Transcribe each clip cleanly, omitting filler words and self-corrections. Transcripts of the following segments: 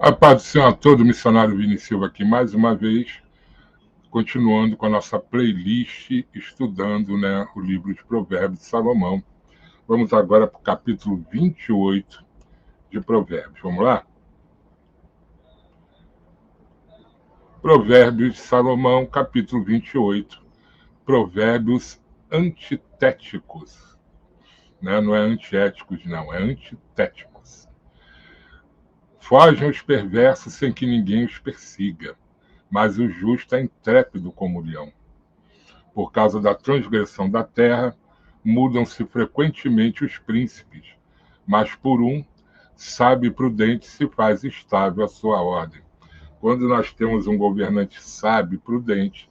A paz do Senhor a todo, missionário Vini Silva aqui, mais uma vez, continuando com a nossa playlist, estudando, o livro de Provérbios de Salomão. Vamos agora para o capítulo 28 de Provérbios. Vamos lá? Provérbios de Salomão, capítulo 28. Provérbios antitéticos. Não é antiéticos, não, é antitéticos. Fogem os perversos sem que ninguém os persiga, mas o justo é intrépido como o leão. Por causa da transgressão da terra, mudam-se frequentemente os príncipes, mas por um sábio e prudente se faz estável a sua ordem. Quando nós temos um governante sábio e prudente,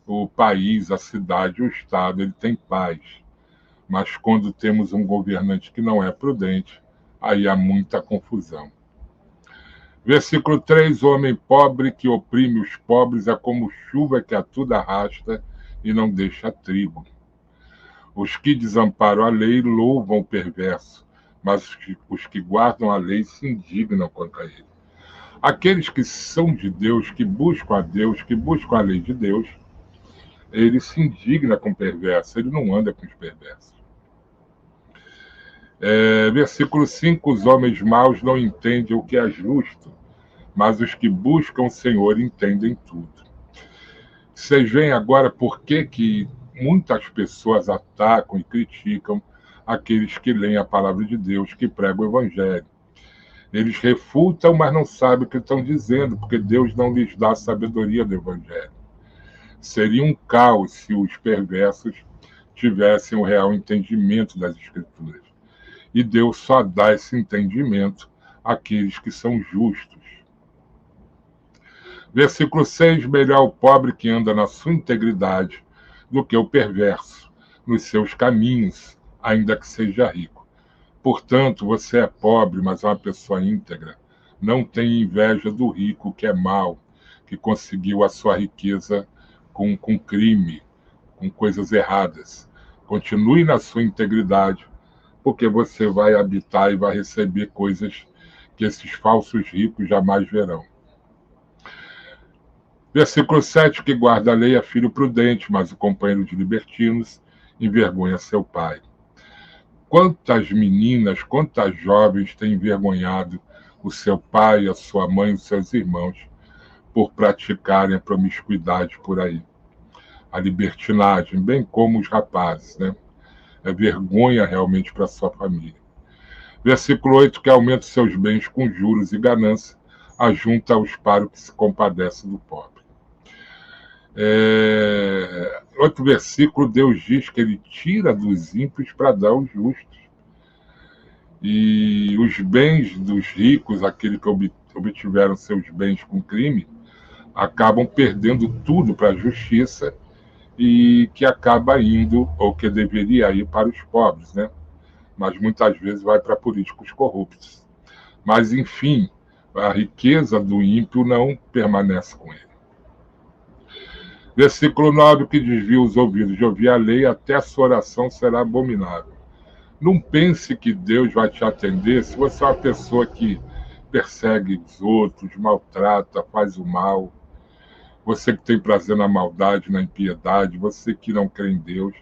o país, a cidade, o estado, ele tem paz. Mas quando temos um governante que não é prudente, aí há muita confusão. Versículo 3, o homem pobre que oprime os pobres é como chuva que a tudo arrasta e não deixa trigo. Os que desamparam a lei louvam o perverso, mas os que guardam a lei se indignam contra ele. Aqueles que são de Deus, que buscam a Deus, que buscam a lei de Deus, ele se indigna com o perverso, ele não anda com os perversos. Versículo 5, os homens maus não entendem o que é justo, mas os que buscam o Senhor entendem tudo. Vocês veem agora por que muitas pessoas atacam e criticam aqueles que leem a palavra de Deus, que pregam o Evangelho. Eles refutam, mas não sabem o que estão dizendo, porque Deus não lhes dá a sabedoria do Evangelho. Seria um caos se os perversos tivessem o real entendimento das Escrituras. E Deus só dá esse entendimento àqueles que são justos. Versículo 6, melhor o pobre que anda na sua integridade do que o perverso nos seus caminhos, ainda que seja rico. Portanto, você é pobre, mas é uma pessoa íntegra. Não tem inveja do rico, que é mau, que conseguiu a sua riqueza com crime, com coisas erradas. Continue na sua integridade, porque você vai habitar e vai receber coisas que esses falsos ricos jamais verão. Versículo 7, que guarda a lei é filho prudente, mas o companheiro de libertinos envergonha seu pai. Quantas meninas, quantas jovens têm envergonhado o seu pai, a sua mãe, os seus irmãos, por praticarem a promiscuidade por aí. A libertinagem, bem como os rapazes, É vergonha realmente para a sua família. Versículo 8, que aumenta os seus bens com juros e ganância, ajunta aos para o que se compadece do pobre. Outro versículo, Deus diz que ele tira dos ímpios para dar aos justos. E os bens dos ricos, aqueles que obtiveram seus bens com crime, acabam perdendo tudo para a justiça e que acaba indo, ou que deveria ir, para os pobres, Mas muitas vezes vai para políticos corruptos. Mas, enfim, a riqueza do ímpio não permanece com ele. Versículo 9, que desvia os ouvidos de ouvir a lei, até a sua oração será abominável. Não pense que Deus vai te atender se você é uma pessoa que persegue os outros, maltrata, faz o mal. Você que tem prazer na maldade, na impiedade, você que não crê em Deus.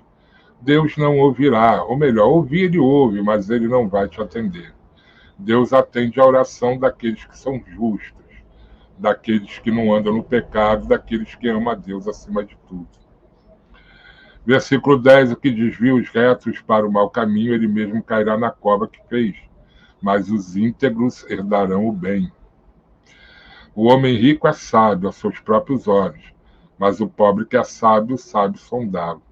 Deus não ouvirá, ou melhor, ouvir ele ouve, mas ele não vai te atender. Deus atende a oração daqueles que são justos, daqueles que não andam no pecado, daqueles que amam a Deus acima de tudo. Versículo 10, o que desvia os retos para o mau caminho, ele mesmo cairá na cova que fez, mas os íntegros herdarão o bem. O homem rico é sábio a seus próprios olhos, mas o pobre que é sábio sabe sondá-lo.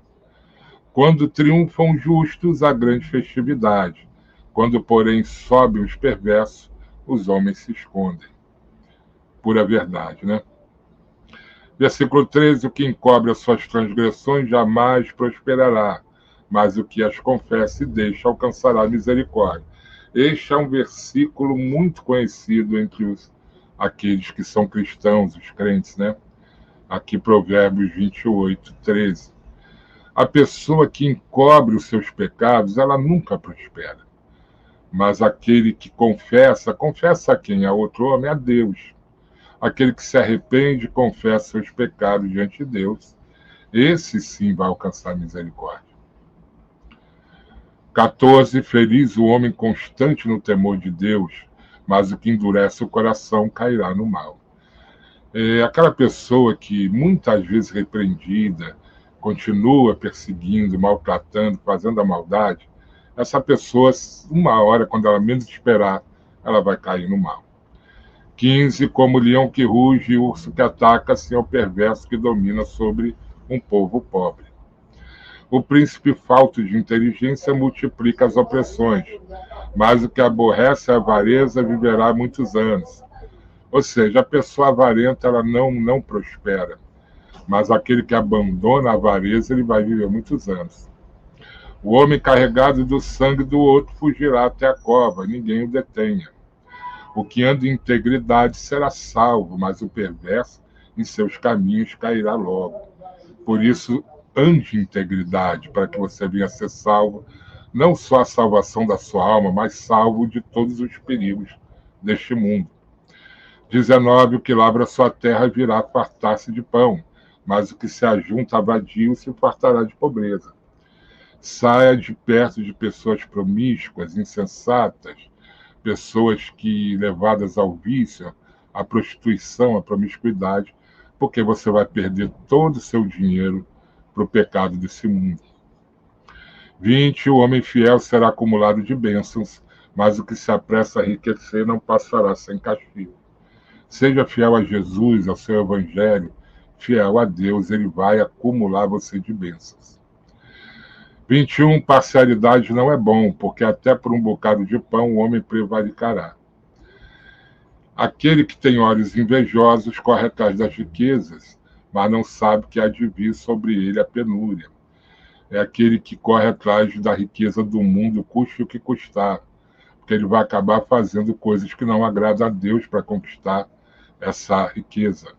Quando triunfam justos, há grande festividade. Quando, porém, sobem os perversos, os homens se escondem. Pura verdade, Versículo 13, o que encobre as suas transgressões jamais prosperará, mas o que as confessa e deixa alcançará misericórdia. Este é um versículo muito conhecido entre aqueles que são cristãos, os crentes, Aqui, Provérbios 28, 13. A pessoa que encobre os seus pecados, ela nunca prospera. Mas aquele que confessa, confessa a quem? A outro homem? A Deus. Aquele que se arrepende, confessa seus pecados diante de Deus. Esse sim vai alcançar misericórdia. 14. Feliz o homem constante no temor de Deus, mas o que endurece o coração cairá no mal. Aquela pessoa que muitas vezes repreendida, continua perseguindo, maltratando, fazendo a maldade, essa pessoa, uma hora, quando ela menos esperar, ela vai cair no mal. 15. Como o leão que ruge e o urso que ataca, assim é o perverso que domina sobre um povo pobre. O príncipe falto de inteligência multiplica as opressões, mas o que aborrece a avareza viverá muitos anos. Ou seja, a pessoa avarenta ela não prospera, mas aquele que abandona a avareza ele vai viver muitos anos. O homem carregado do sangue do outro fugirá até a cova, ninguém o detenha. O que anda em integridade será salvo, mas o perverso em seus caminhos cairá logo. Por isso, ande em integridade, para que você venha a ser salvo, não só a salvação da sua alma, mas salvo de todos os perigos deste mundo. 19. O que labra sua terra virá fartar-se de pão, mas o que se ajunta a vadio se fartará de pobreza. Saia de perto de pessoas promíscuas, insensatas, pessoas que, levadas ao vício, à prostituição, à promiscuidade, porque você vai perder todo o seu dinheiro para o pecado desse mundo. 20. O homem fiel será acumulado de bênçãos, mas o que se apressa a enriquecer não passará sem castigo. Seja fiel a Jesus, ao seu evangelho, fiel a Deus, ele vai acumular você de bênçãos. 21. Parcialidade não é bom, porque até por um bocado de pão o homem prevaricará. Aquele que tem olhos invejosos corre atrás das riquezas, mas não sabe que há de vir sobre ele a penúria. É aquele que corre atrás da riqueza do mundo, custe o que custar, porque ele vai acabar fazendo coisas que não agradam a Deus para conquistar essa riqueza.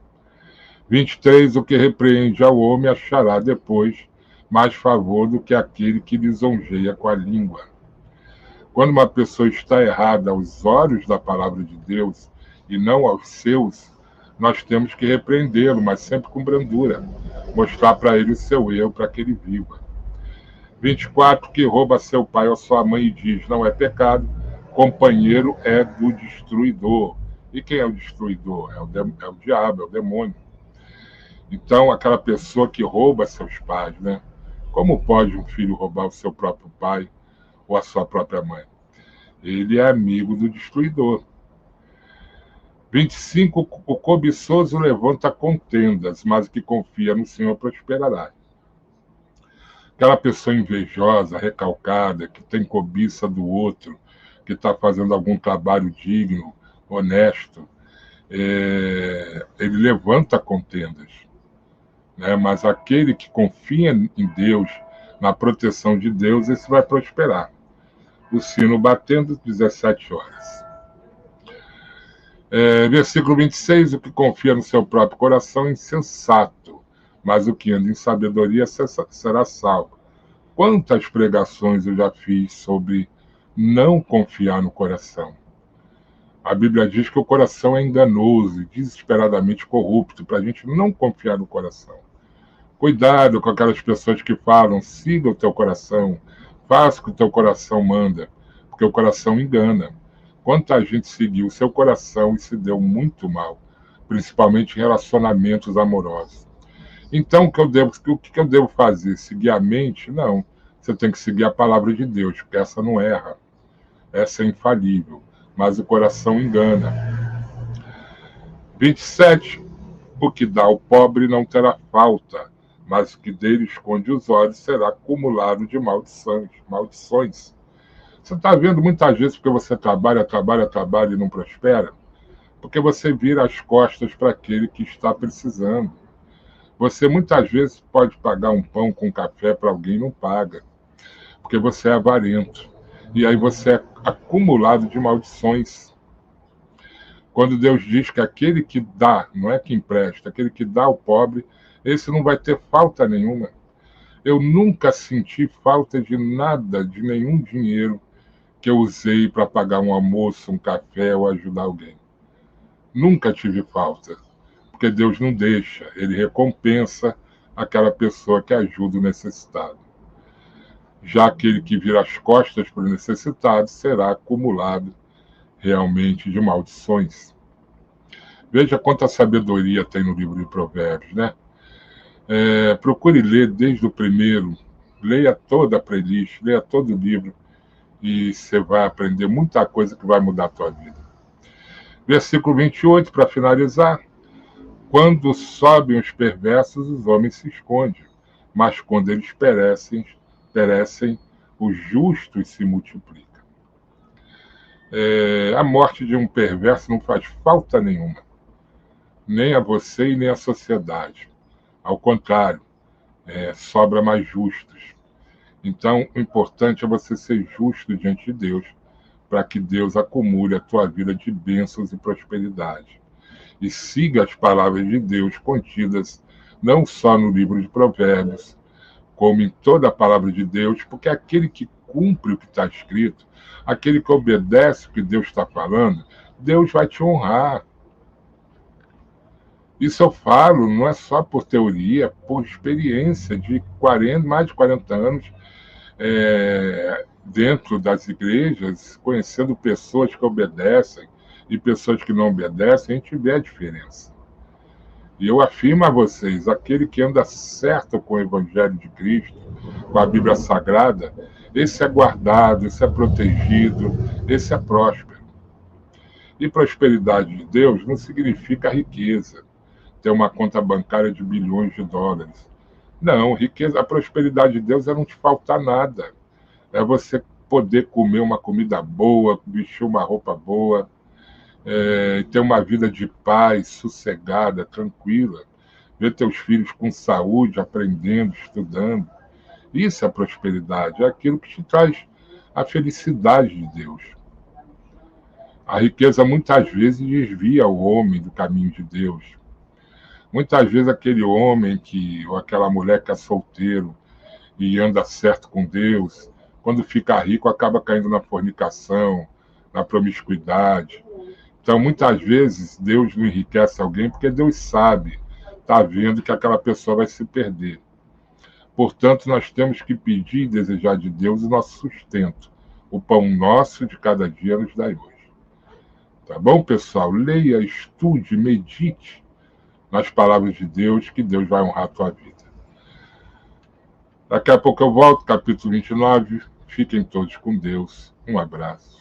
23. O que repreende ao homem achará depois mais favor do que aquele que lisonjeia com a língua. Quando uma pessoa está errada aos olhos da palavra de Deus e não aos seus, nós temos que repreendê-lo, mas sempre com brandura, mostrar para ele o seu erro para que ele viva. 24. Que rouba seu pai ou sua mãe e diz, não é pecado, companheiro é do destruidor. E quem é o destruidor? É o diabo, é o demônio. Então, aquela pessoa que rouba seus pais, né? Como pode um filho roubar o seu próprio pai ou a sua própria mãe? Ele é amigo do destruidor. 25. O cobiçoso levanta contendas, mas o que confia no Senhor prosperará. Aquela pessoa invejosa, recalcada, que tem cobiça do outro, que está fazendo algum trabalho digno, honesto, ele levanta contendas. Né? Mas aquele que confia em Deus, na proteção de Deus, esse vai prosperar. O sino batendo, 17 horas. Versículo 26. O que confia no seu próprio coração é insensato, mas o que anda em sabedoria será salvo. Quantas pregações eu já fiz sobre não confiar no coração? A Bíblia diz que o coração é enganoso e desesperadamente corrupto, para a gente não confiar no coração. Cuidado com aquelas pessoas que falam, siga o teu coração, faça o que o teu coração manda, porque o coração engana. Quanta gente seguiu o seu coração e se deu muito mal, principalmente em relacionamentos amorosos. Então, o que eu devo fazer? Seguir a mente? Não. Você tem que seguir a palavra de Deus, porque essa não erra. Essa é infalível. Mas o coração engana. 27. O que dá ao pobre não terá falta, mas o que dele esconde os olhos será acumulado de maldições. Você está vendo muitas vezes porque você trabalha e não prospera? Porque você vira as costas para aquele que está precisando. Você muitas vezes pode pagar um pão com café para alguém e não paga, porque você é avarento. E aí você é acumulado de maldições. Quando Deus diz que aquele que dá, não é que empresta, aquele que dá ao pobre, esse não vai ter falta nenhuma. Eu nunca senti falta de nada, de nenhum dinheiro que eu usei para pagar um almoço, um café ou ajudar alguém. Nunca tive falta, porque Deus não deixa, Ele recompensa aquela pessoa que ajuda o necessitado. Já aquele que vira as costas para o necessitado será acumulado realmente de maldições. Veja quanta sabedoria tem no livro de Provérbios, né? Procure ler desde o primeiro, leia toda a playlist, leia todo o livro e você vai aprender muita coisa que vai mudar a tua vida. Versículo 28, para finalizar. Quando sobem os perversos, os homens se escondem, mas quando eles perecem, os justos se multiplicam. A morte de um perverso não faz falta nenhuma, nem a você e nem à sociedade. Ao contrário, sobra mais justos. Então, o importante é você ser justo diante de Deus, para que Deus acumule a tua vida de bênçãos e prosperidade. E siga as palavras de Deus contidas não só no livro de Provérbios, como em toda a palavra de Deus, porque aquele que cumpre o que está escrito, aquele que obedece o que Deus está falando, Deus vai te honrar. Isso eu falo, não é só por teoria, por experiência de mais de 40 anos dentro das igrejas, conhecendo pessoas que obedecem e pessoas que não obedecem, a gente vê a diferença. E eu afirmo a vocês, aquele que anda certo com o Evangelho de Cristo, com a Bíblia Sagrada, esse é guardado, esse é protegido, esse é próspero. E prosperidade de Deus não significa riqueza, ter uma conta bancária de bilhões de dólares. Não, riqueza, a prosperidade de Deus é não te faltar nada. É você poder comer uma comida boa, vestir uma roupa boa, ter uma vida de paz, sossegada, tranquila, ver teus filhos com saúde, aprendendo, estudando. Isso é prosperidade, é aquilo que te traz a felicidade de Deus. A riqueza muitas vezes desvia o homem do caminho de Deus. Muitas vezes aquele homem ou aquela mulher que é solteiro e anda certo com Deus, quando fica rico acaba caindo na fornicação, na promiscuidade. Então, muitas vezes, Deus não enriquece alguém porque Deus sabe, está vendo que aquela pessoa vai se perder. Portanto, nós temos que pedir e desejar de Deus o nosso sustento. O pão nosso de cada dia nos dai hoje. Tá bom, pessoal? Leia, estude, medite nas palavras de Deus, que Deus vai honrar a tua vida. Daqui a pouco eu volto, capítulo 29. Fiquem todos com Deus. Um abraço.